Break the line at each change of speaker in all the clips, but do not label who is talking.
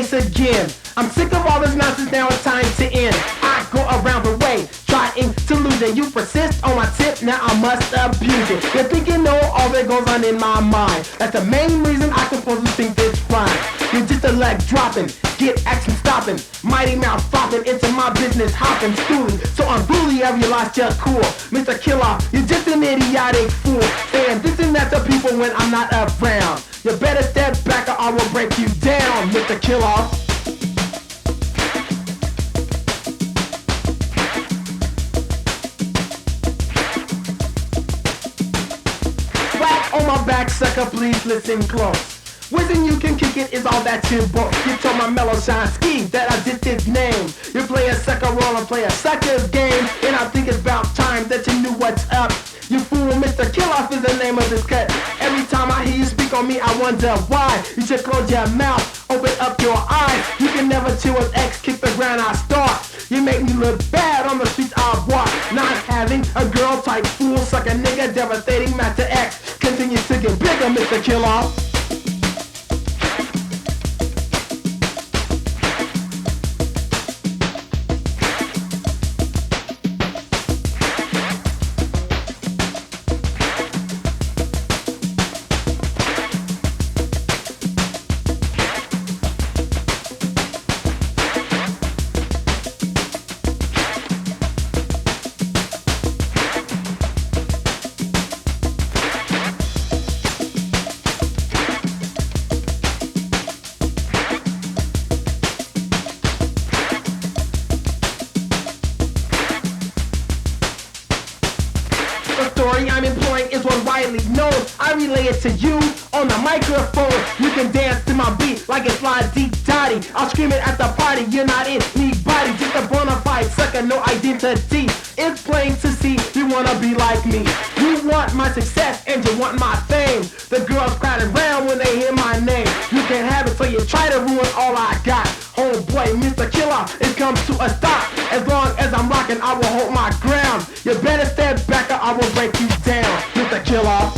face again. I'm sick of all this nonsense, now it's time to end. I go around the way, trying to lose it. You persist on my tip, now I must abuse it. You think you know all that goes on in my mind. That's the main reason I compose and think this rhyme. You're just a leg dropping, get action stopping, mighty mouth flopping, into my business hopping, stooling. So unruly, I realize you're cool. Mr. Killer, you're just an idiotic fool, saying this and that to people when I'm not around. You better step back or I will break you down, Mr. Killer. On my back, sucker, please listen close. Wishing you can kick it is all that you boast. You told my mellow shine ski that I did this name. You play a sucker role and play a sucker's game, and I think it's about time that you knew what's up. You fool, Mr. Kill-Off is the name of this cut. Every time I hear you speak on me, I wonder why. You should close your mouth, open up your eyes. You can never chill with X, kick the ground I start. You make me look bad on the streets I walk. Not having a girl type fool, suck a nigga, devastating Master X. Continue to get bigger, Mr. Kill-Off. I'm employing is one widely known. I relay it to you on the microphone. You can dance to my beat like it's La Dee Dottie. I'll scream it at the party, you're not anybody. Just a bona fide sucker, no identity. It's plain to see you wanna be like me. You want my success and you want my fame. The girls crowd around when they hear my name. You can have it so you try to ruin all I got. Homeboy, Mr. Killer, it comes to a stop. As long as I'm rocking, I will hold my ground. You better step back or I will break you down, Mr. Killer.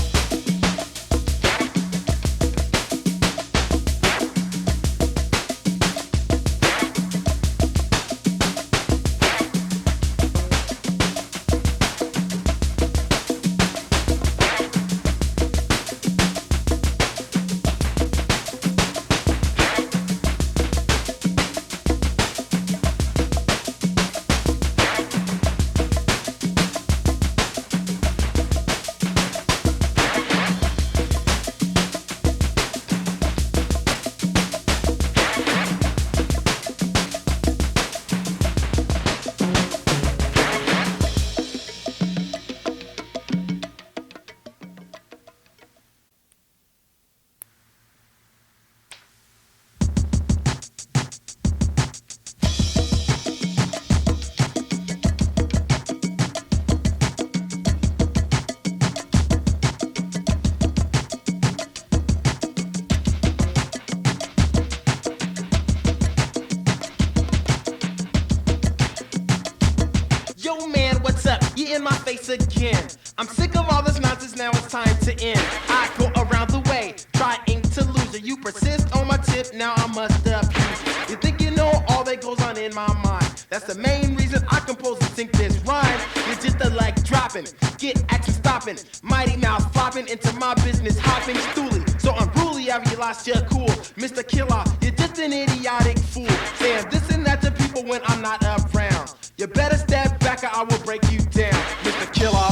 In my face again. I'm sick of all this nonsense, now it's time to end. I go around the way, trying to lose it. You persist on my tip, now I must abuse it. You think you know all that goes on in my mind. That's the main reason I compose and think this rhyme. You're just a leg dropping, get action stopping, mighty mouth flopping, into my business hopping, stooling. So unruly, I realize you're cool. Mr. Killer, you're just an idiotic fool, saying this and that to people when I'm not around. You better step back or I will break you down, Mr. Killer.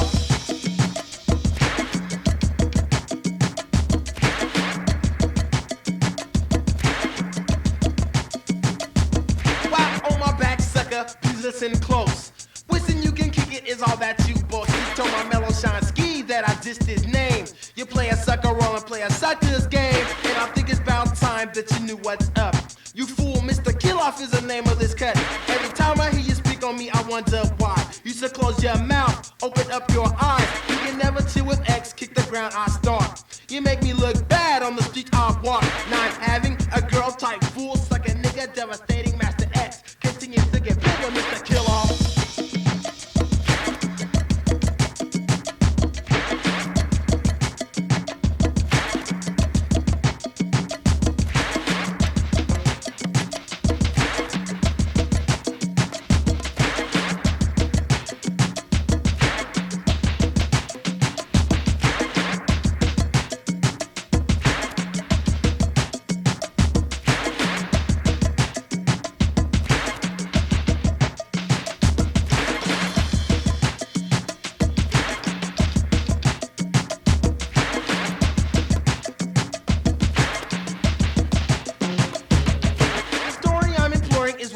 Wow, on my back, sucker, please listen close. Wishing you can kick it is all that you boast. You told my mellow shine ski that I dissed his name. You play a sucker role and play a sucker's game, and I think it's about time that you knew what's up. You fool, Mr. Kill-Off is the name of this cut. Every time I hear you speak on me, I wonder why. You should close your mouth, open up your eyes. You can never chill with X, kick the ground I start. You make me look bad on the streets I walk. Not having a girl type fool, suck a nigga, devastating Master X. Continue to get bigger, Mr. Kill-Off.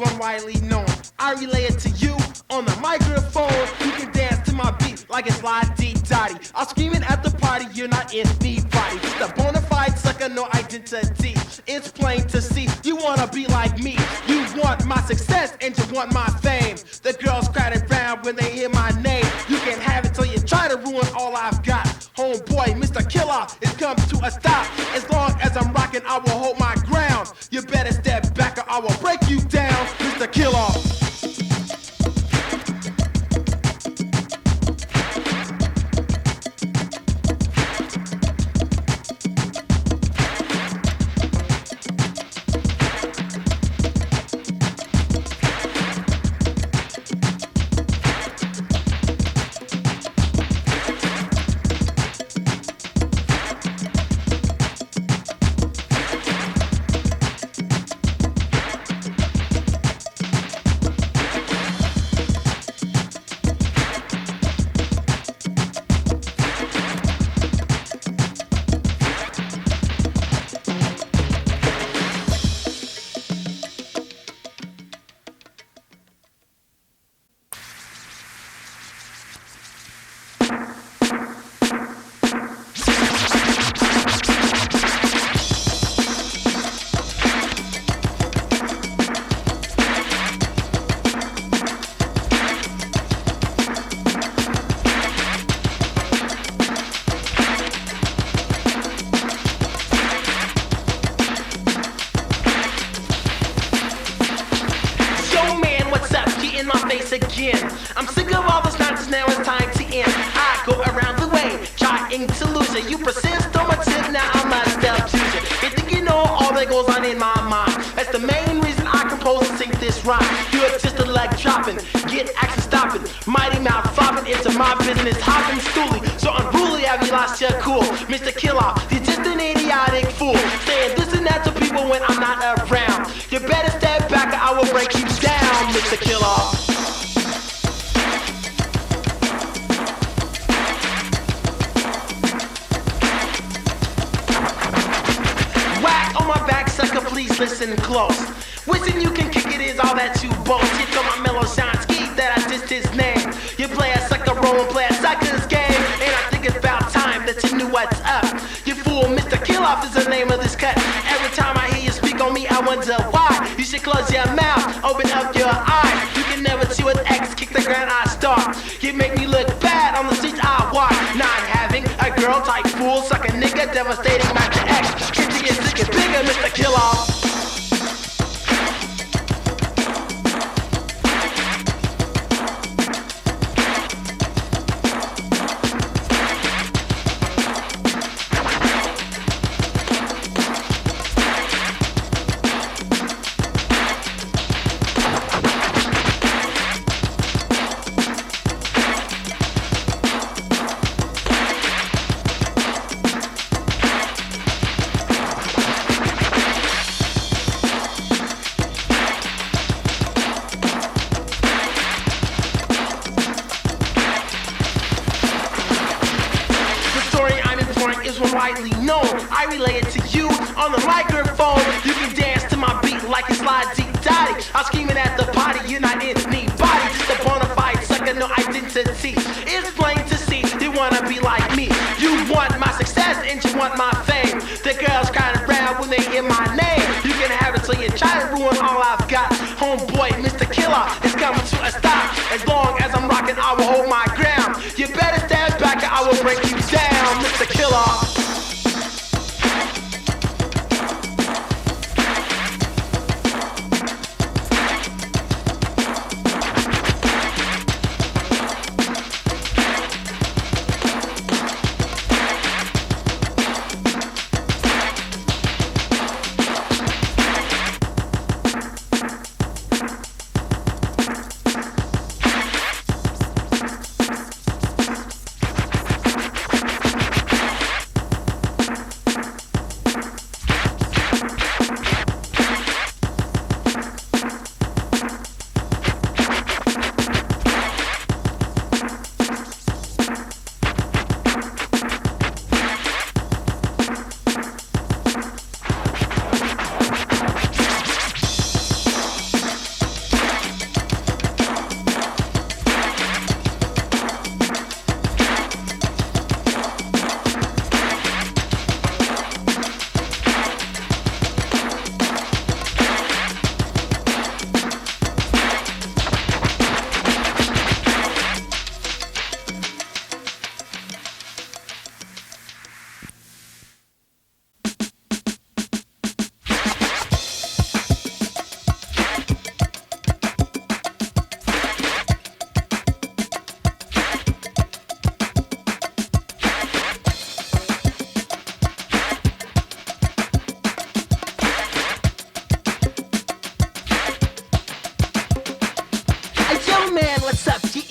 one widely known. I relay it to you on the microphone. You can dance to my beat like it's la-dee-dotty. I'm screaming at the party, you're not anybody. Just a bona fide sucker, no identity. It's plain to see, you wanna be like me. You want my success and you want my fame. The girls crowd around when they hear my name. You can have it till you try to ruin all I've got. Homeboy, Mr. Killer, it's come to a stop. As long as I'm rocking, I will hold my ground. You better step back or I will break you down, Mr. Killer. Again. I'm sick of all this nonsense, now it's time to end. I go around the way, trying to lose it. You persist on my tip, now I must abuse it. You think you know all that goes on in my mind. That's the main reason I compose and sing this rhyme. You're just a leg dropping, get action stopping. Mighty mouth flopping into my business, hopping stooly. So unruly, have you lost your cool? Mr. Killer, you're just an idiotic fool. Saying this and that to people when I'm not around. You better step back or I will break you down, Mr. Killer. Please listen close. Wishing you can kick it is all that you boast. You told my mellow shine ski that I dissed his name. You play a sucker role and play a sucker's game. And I think it's about time that you knew what's up. You fool, Mr. Kill-Off is the name of this cut. Every time I hear you speak on me, I wonder why. You should close your mouth, open up your eyes. You can never see with X, kick the ground I start. You make me look bad on the streets I walk. Not having a girl type fool, suck a nigga, devastating Master X. Kitty is sick and bigger, Mr. Kill-Off. Widely known, I relay it to you on the microphone. You can dance to my beat like it's la-dee-dotty. I'm screaming at the party, you're not anybody. Just a bona fide sucker, no identity. It's plain to see, you wanna be like me. You want my success and you want my fame. The girls crowd around when they hear my name. You can have it till you try to ruin all I've got. Homeboy, Mr. Killer, is coming to a stop. As long as I'm rocking, I will hold my ground. You better stand back or I will break you down, Mr. Killer.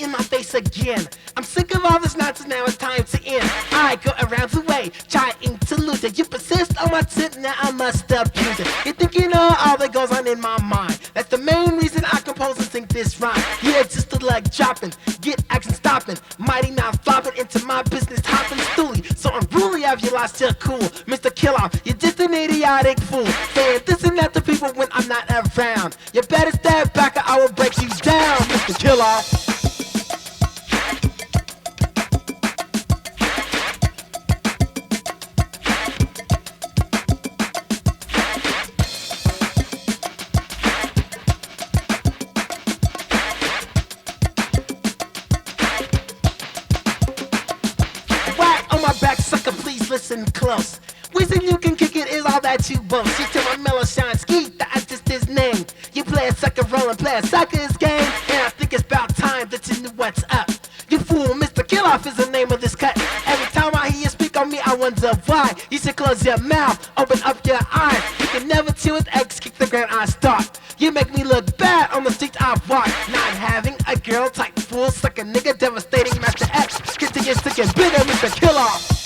in my face again. I'm sick of all this nonsense, now it's time to end. I go around the way, trying to lose it. You persist on my tip, now I must abuse it. You think you know all that goes on in my mind. That's the main reason I compose and sing this rhyme. Yeah, just the leg dropping, get action stopping. Mighty mouth flopping into my business, hopping stooly. So unruly, have you lost your cool? Mr. Killer, you're just an idiotic fool. Saying this and that to people when I'm not around. You better step back or I will break you down, Mr. Killer. Back, sucker, please listen close. Reason you can kick it is all that you boast. You tell my mellow shine skeet that I just his name. You play a sucker role and play a sucker's game. And I think it's about time that you knew what's up. You fool, Mr. Kill-Off is the name of this cut. Every time I hear you speak on me, I wonder why. You should close your mouth, open up your eyes. You can never chew with eggs, kick the ground I start. You make me look bad on the streets I walk. Not having a girl type fool, sucker nigga, devastating Master X. Continues to get bigger, Mr. Kill-Off.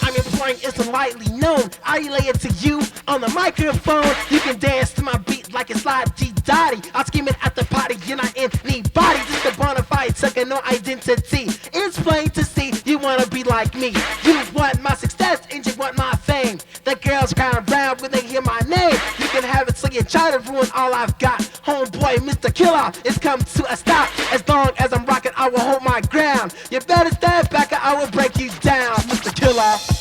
I'm employing isn't widely known. I relay it to you on the microphone. You can dance to my beat like it's Lottie Dottie. I'll scream it at the party, you're not anybody. Just a bona fide sucker, no identity. It's plain to see you wanna be like me. You want my success and you want my fame. The girls cry around when they hear my name. You can have it so you try to ruin all I've got. Homeboy, Mr. Killer, it's come to a stop. As long as I'm rocking, I will hold my ground. You better stand back or I will break you down, Mr. Killer.